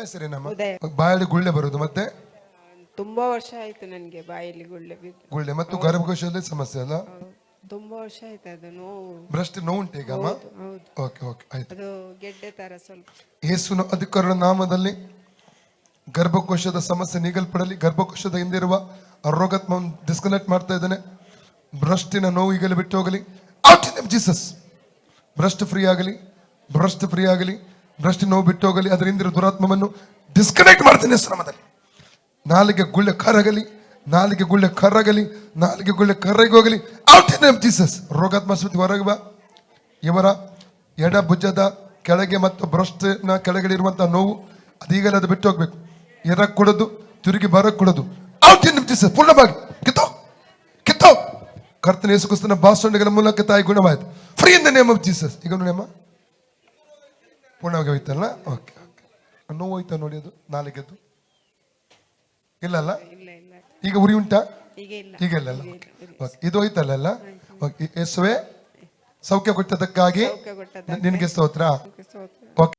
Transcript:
ಹೆಸರೇನಮ್ಮ? ಉದಯ. ಬಾಯಲ್ಲಿ ಗುಳ್ಳೆ ಬರುದು ಮತ್ತೆ ತುಂಬಾ ವರ್ಷ ಆಯ್ತು ನನ್ಗೆ ಬಾಯಲ್ಲಿ ಗುಳ್ಳೆ ಬಿದ್ದು. ಗುಳ್ಳೆ ಮತ್ತು ಗರ್ಭಕೋಶದಲ್ಲಿ ಸಮಸ್ಯೆ ಅಲ್ಲ? ತುಂಬಾ ವರ್ಷ ಆಯ್ತು ಅದು ನೋವು. ಬ್ರೆಸ್ಟ್ ನೋವು ಉಂಟು ಈಗಮ್ಮ? ಹೌದು ಓಕೆ ಓಕೆ ಆಯ್ತು. ಅದು ಗೆಡ್ಡೆ ತರ ಸ್ವಲ್ಪ. ಯೇಸುವಿನ ಅಧಿಕಾರದ ನಾಮದಲ್ಲಿ ಗರ್ಭಕೋಶದ ಸಮಸ್ಯೆ ನೀಗಲ್ಪಡಲಿ. ಗರ್ಭಕೋಶದ ಹಿಂದಿರುವ ರೋಗಾತ್ಮವನ್ನು ಡಿಸ್ಕನೆಕ್ಟ್ ಮಾಡ್ತಾ ಇದ್ದಾನೆ. ಬ್ರಸ್ಟಿನ ನೋವು ಈಗಲೇ ಬಿಟ್ಟು ಹೋಗಲಿ. Out in Jesus. ಬ್ರಸ್ಟ್ ಫ್ರೀ ಆಗಲಿ, ಬ್ರಸ್ಟ್ ಫ್ರೀ ಆಗಲಿ, ಬ್ರಸ್ಟ್ ನೋವು ಬಿಟ್ಟು ಹೋಗಲಿ. ಅದರ ಹಿಂದಿರುವ ದುರಾತ್ಮವನ್ನು ಡಿಸ್ಕನೆಕ್ಟ್ ಮಾಡ್ತೀನಿ ಶ್ರಮದಲ್ಲಿ. ನಾಲಿಗೆ ಗುಳ್ಳೆ ಕರಗಲಿ, ನಾಲಿಗೆ ಗುಳ್ಳೆ ಕರಗಲಿ, ನಾಲಿಗೆ ಗುಳ್ಳೆ ಕರಗಿ ಹೋಗಲಿ. Out in Jesus. ರೋಗಾತ್ಮ ಸ್ಮೃತಿ ಹೊರಗೆ ಬಾ. ಇವರ ಎಡ ಭುಜದ ಕೆಳಗೆ ಮತ್ತು ಬ್ರಸ್ಟ್ನ ಕೆಳಗಡೆ ಇರುವಂತಹ ನೋವು ಅದೀಗಲೇ ಅದು ಬಿಟ್ಟು ಹೋಗ್ಬೇಕು. ಎರಕ್ಕೆ ಕೊಡೋದು, ತಿರುಗಿ ಬರಕ್ಕೆ ಕೊಡೋದು. Out in Jesus. ಪೂರ್ಣವಾಗಿ ಕಿತ್ತೋ ಕಿತ್ತೋ. ಕರ್ತನ ಯೇಸು ಕ್ರಿಸ್ತನ ಭಾಷಣಗಳ ಮೂಲಕ ತಾಯಿ ಗುಣವಾಯಿತು. Free in the name of Jesus. ಈಗ ನೋಡಿ ಅಮ್ಮ, ಪೂರ್ಣವಾಗಿ ಹೋಯ್ತಲ್ಲ? Okay okay. ನೋವು ಹೋಯ್ತಾ ನೋಡಿ, ಅದು ನಾಲಿಗೆದ್ದು ಇಲ್ಲ ಅಲ್ಲ? ಇಲ್ಲ ಇಲ್ಲ ಈಗ ಉರಿ ಉಂಟಾ? ಈಗ ಇಲ್ಲ. ಈಗ ಇಲ್ಲ ಅಲ್ಲ? ಓಕೆ. ಇದು ಹೋಯ್ತಲ್ಲ? ಓಕೆ. ಯೇಸುವೆ ಸೌಖ್ಯ ಕೊಟ್ಟದಕ್ಕಾಗಿ ಸೌಖ್ಯ ಕೊಟ್ಟದ್ದಕ್ಕೆ ನಿನಗೆ ಸ್ತೋತ್ರ. ಸ್ತೋತ್ರ. ಓಕೆ.